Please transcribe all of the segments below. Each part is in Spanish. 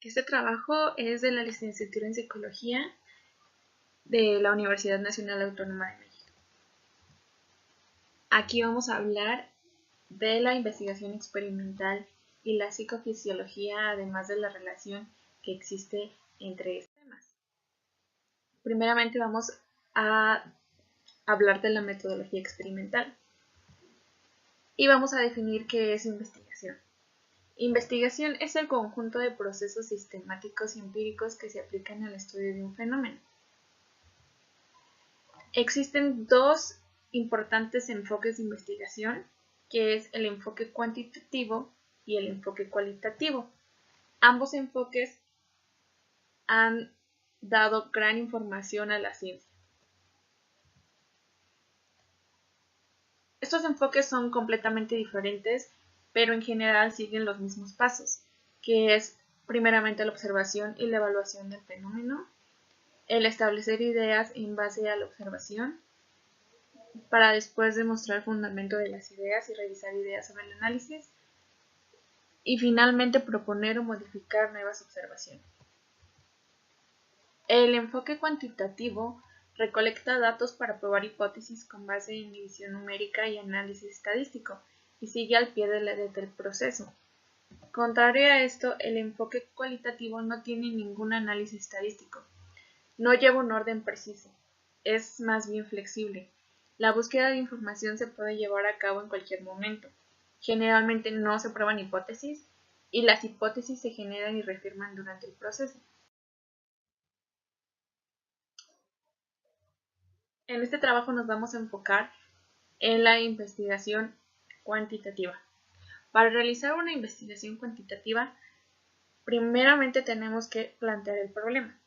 Este trabajo es de la licenciatura en Psicología de la Universidad Nacional Autónoma de México. Aquí vamos a hablar de la investigación experimental y la psicofisiología, además de la relación que existe entre estos temas. Primeramente vamos a hablar de la metodología experimental y vamos a definir qué es investigación. Investigación es el conjunto de procesos sistemáticos y empíricos que se aplican al estudio de un fenómeno. Existen dos importantes enfoques de investigación, que es el enfoque cuantitativo y el enfoque cualitativo. Ambos enfoques han dado gran información a la ciencia. Estos enfoques son completamente diferentes, pero en general siguen los mismos pasos, que es primeramente la observación y la evaluación del fenómeno, el establecer ideas en base a la observación, para después demostrar el fundamento de las ideas y revisar ideas sobre el análisis, y finalmente proponer o modificar nuevas observaciones. El enfoque cuantitativo recolecta datos para probar hipótesis con base en medición numérica y análisis estadístico, y sigue al pie del proceso. Contrario a esto, el enfoque cualitativo no tiene ningún análisis estadístico, no lleva un orden preciso, es más bien flexible. La búsqueda de información se puede llevar a cabo en cualquier momento. Generalmente no se prueban hipótesis y las hipótesis se generan y reafirman durante el proceso. En este trabajo nos vamos a enfocar en la investigación cuantitativa. Para realizar una investigación cuantitativa, primeramente tenemos que plantear el problema.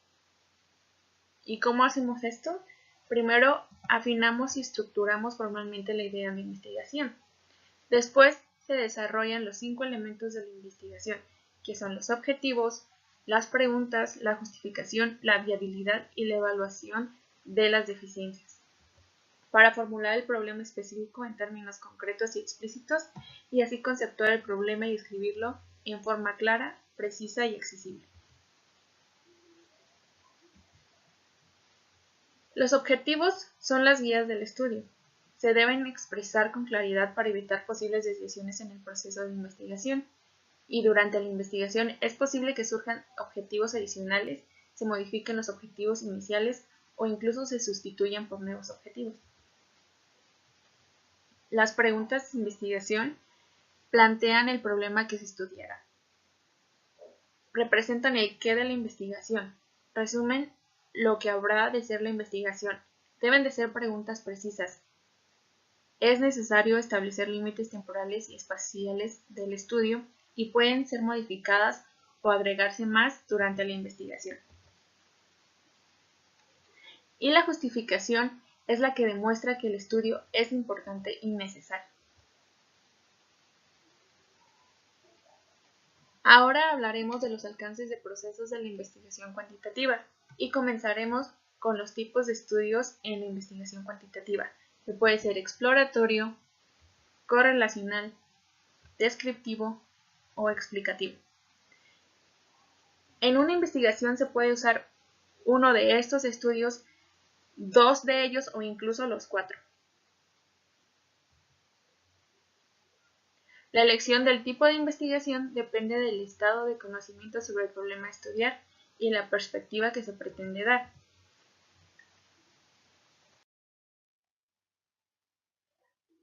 ¿Y cómo hacemos esto? Primero, afinamos y estructuramos formalmente la idea de investigación. Después, se desarrollan los 5 elementos de la investigación, que son los objetivos, las preguntas, la justificación, la viabilidad y la evaluación de las deficiencias, para formular el problema específico en términos concretos y explícitos, y así conceptuar el problema y escribirlo en forma clara, precisa y accesible. Los objetivos son las guías del estudio. Se deben expresar con claridad para evitar posibles desviaciones en el proceso de investigación, y durante la investigación es posible que surjan objetivos adicionales, se modifiquen los objetivos iniciales o incluso se sustituyan por nuevos objetivos. Las preguntas de investigación plantean el problema que se estudiará. Representan el qué de la investigación, resumen lo que habrá de ser la investigación. Deben de ser preguntas precisas. Es necesario establecer límites temporales y espaciales del estudio y pueden ser modificadas o agregarse más durante la investigación. Y la justificación es la que demuestra que el estudio es importante y necesario. Ahora hablaremos de los alcances de procesos de la investigación cuantitativa y comenzaremos con los tipos de estudios en la investigación cuantitativa, que puede ser exploratorio, correlacional, descriptivo o explicativo. En una investigación se puede usar uno de estos estudios, 2 de ellos o incluso los 4. La elección del tipo de investigación depende del estado de conocimiento sobre el problema a estudiar y la perspectiva que se pretende dar.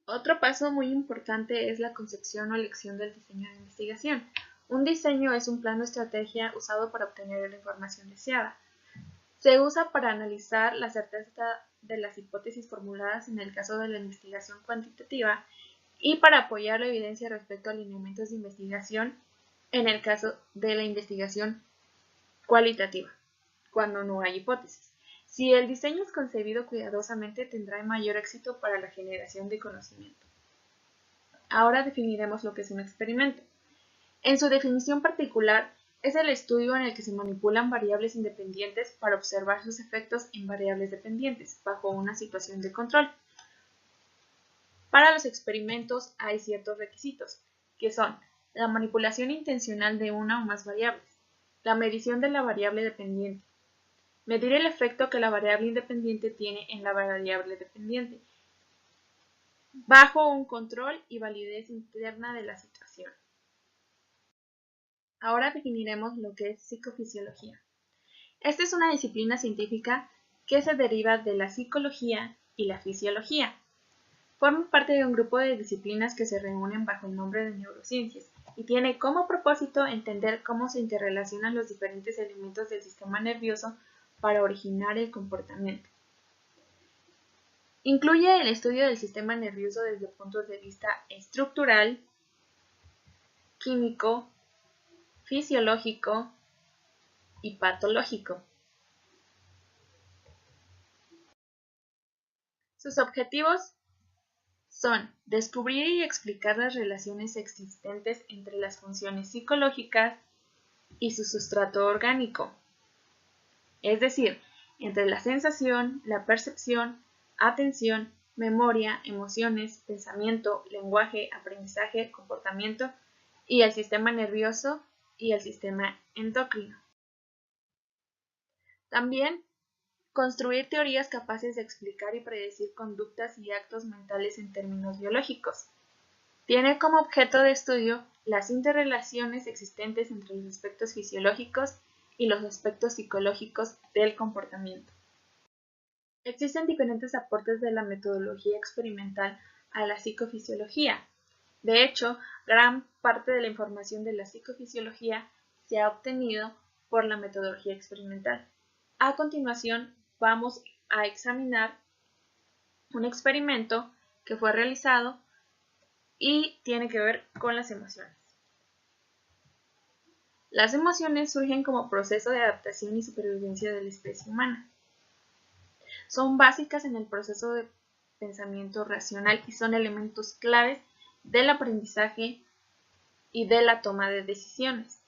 Otro paso muy importante es la concepción o elección del diseño de investigación. Un diseño es un plano de estrategia usado para obtener la información deseada. Se usa para analizar la certeza de las hipótesis formuladas en el caso de la investigación cuantitativa y para apoyar la evidencia respecto a lineamientos de investigación en el caso de la investigación cualitativa, cuando no hay hipótesis. Si el diseño es concebido cuidadosamente, tendrá mayor éxito para la generación de conocimiento. Ahora definiremos lo que es un experimento. En su definición particular, es el estudio en el que se manipulan variables independientes para observar sus efectos en variables dependientes, bajo una situación de control. Para los experimentos hay ciertos requisitos, que son la manipulación intencional de una o más variables, La medición de la variable dependiente. Medir el efecto que la variable independiente tiene en la variable dependiente, bajo un control y validez interna de la situación. Ahora definiremos lo que es psicofisiología. Esta es una disciplina científica que se deriva de la psicología y la fisiología. Forma parte de un grupo de disciplinas que se reúnen bajo el nombre de neurociencias y tiene como propósito entender cómo se interrelacionan los diferentes elementos del sistema nervioso para originar el comportamiento. Incluye el estudio del sistema nervioso desde puntos de vista estructural, químico, fisiológico y patológico. Sus objetivos son descubrir y explicar las relaciones existentes entre las funciones psicológicas y su sustrato orgánico, es decir, entre la sensación, la percepción, atención, memoria, emociones, pensamiento, lenguaje, aprendizaje, comportamiento y el sistema nervioso y el sistema endocrino. También construir teorías capaces de explicar y predecir conductas y actos mentales en términos biológicos. Tiene como objeto de estudio las interrelaciones existentes entre los aspectos fisiológicos y los aspectos psicológicos del comportamiento. Existen diferentes aportes de la metodología experimental a la psicofisiología. De hecho, gran parte de la información de la psicofisiología se ha obtenido por la metodología experimental. A continuación, vamos a examinar un experimento que fue realizado y tiene que ver con las emociones. Las emociones surgen como proceso de adaptación y supervivencia de la especie humana. Son básicas en el proceso de pensamiento racional y son elementos claves del aprendizaje y de la toma de decisiones.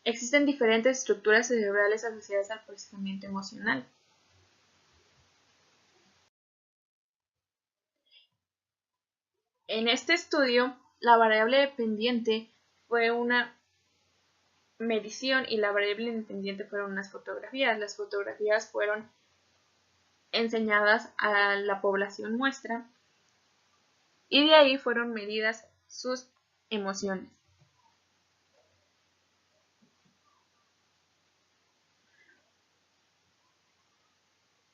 Existen diferentes estructuras cerebrales asociadas al procesamiento emocional. En este estudio, la variable dependiente fue una medición y la variable independiente fueron unas fotografías. Las fotografías fueron enseñadas a la población muestra y de ahí fueron medidas sus emociones.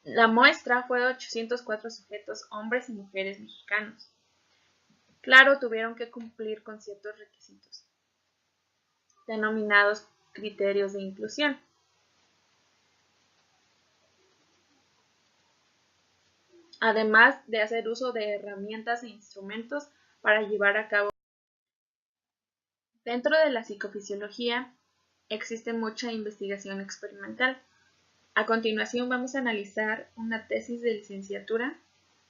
La muestra fue de 804 sujetos, hombres y mujeres mexicanos. Claro, tuvieron que cumplir con ciertos requisitos, denominados criterios de inclusión. Además de hacer uso de herramientas e instrumentos para llevar a cabo. Dentro de la psicofisiología existe mucha investigación experimental. A continuación vamos a analizar una tesis de licenciatura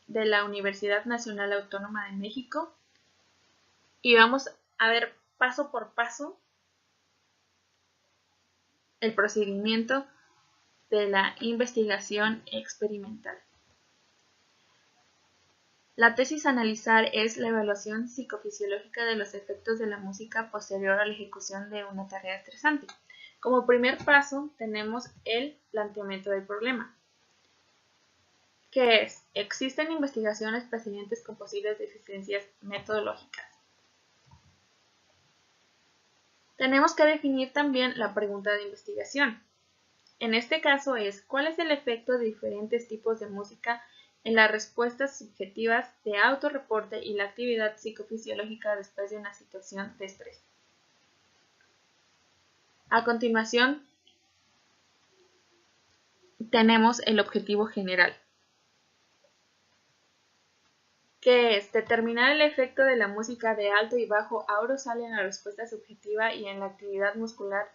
de la Universidad Nacional Autónoma de México y vamos a ver paso por paso el procedimiento de la investigación experimental. La tesis a analizar es la evaluación psicofisiológica de los efectos de la música posterior a la ejecución de una tarea estresante. Como primer paso tenemos el planteamiento del problema, que es: existen investigaciones precedentes con posibles deficiencias metodológicas. Tenemos que definir también la pregunta de investigación. En este caso es: ¿cuál es el efecto de diferentes tipos de música en las respuestas subjetivas de autorreporte y la actividad psicofisiológica después de una situación de estrés? A continuación, tenemos el objetivo general, que es determinar el efecto de la música de alto y bajo aurosal en la respuesta subjetiva y en la actividad muscular,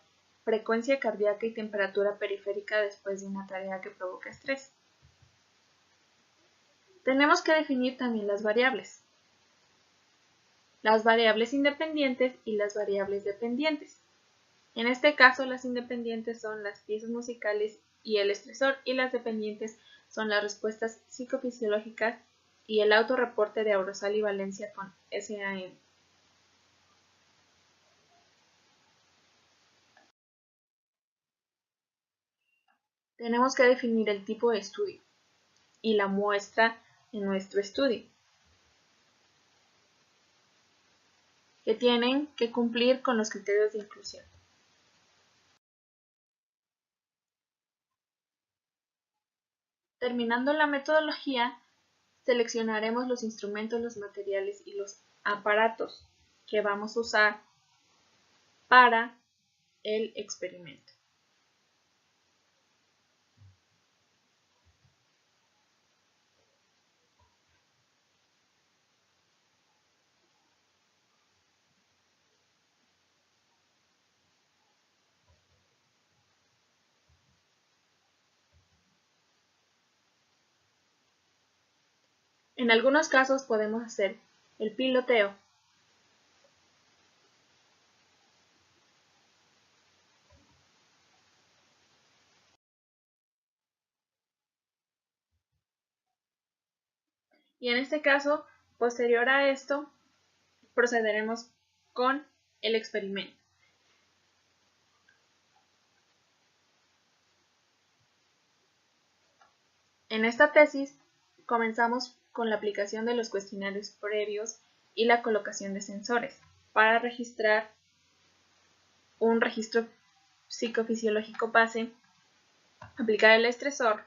frecuencia cardíaca y temperatura periférica después de una tarea que provoca estrés. Tenemos que definir también las variables independientes y las variables dependientes. En este caso, las independientes son las piezas musicales y el estresor, y las dependientes son las respuestas psicofisiológicas y el autorreporte de aurosal y valencia con SAM. tenemos que definir el tipo de estudio y la muestra en nuestro estudio, que tienen que cumplir con los criterios de inclusión. Terminando la metodología, seleccionaremos los instrumentos, los materiales y los aparatos que vamos a usar para el experimento. En algunos casos podemos hacer el piloteo, y en este caso, posterior a esto, procederemos con el experimento. En esta tesis, comenzamos con la aplicación de los cuestionarios previos y la colocación de sensores para registrar un registro psicofisiológico base, aplicar el estresor,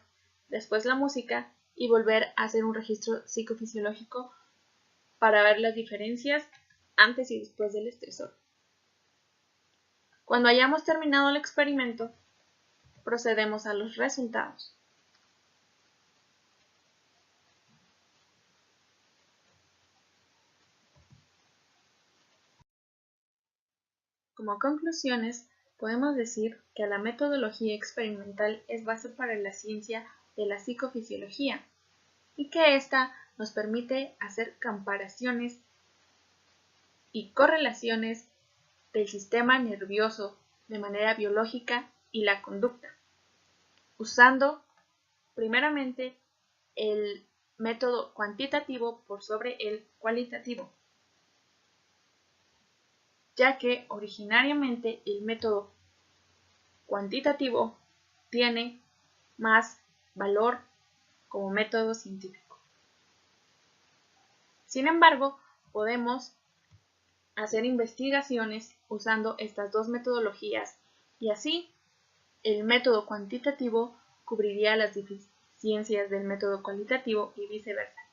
después la música y volver a hacer un registro psicofisiológico para ver las diferencias antes y después del estresor. Cuando hayamos terminado el experimento, procedemos a los resultados. Como conclusiones, podemos decir que la metodología experimental es base para la ciencia de la psicofisiología y que ésta nos permite hacer comparaciones y correlaciones del sistema nervioso de manera biológica y la conducta, usando primeramente el método cuantitativo por sobre el cualitativo, ya que originariamente el método cuantitativo tiene más valor como método científico. Sin embargo, podemos hacer investigaciones usando estas dos metodologías y así el método cuantitativo cubriría las deficiencias del método cualitativo y viceversa.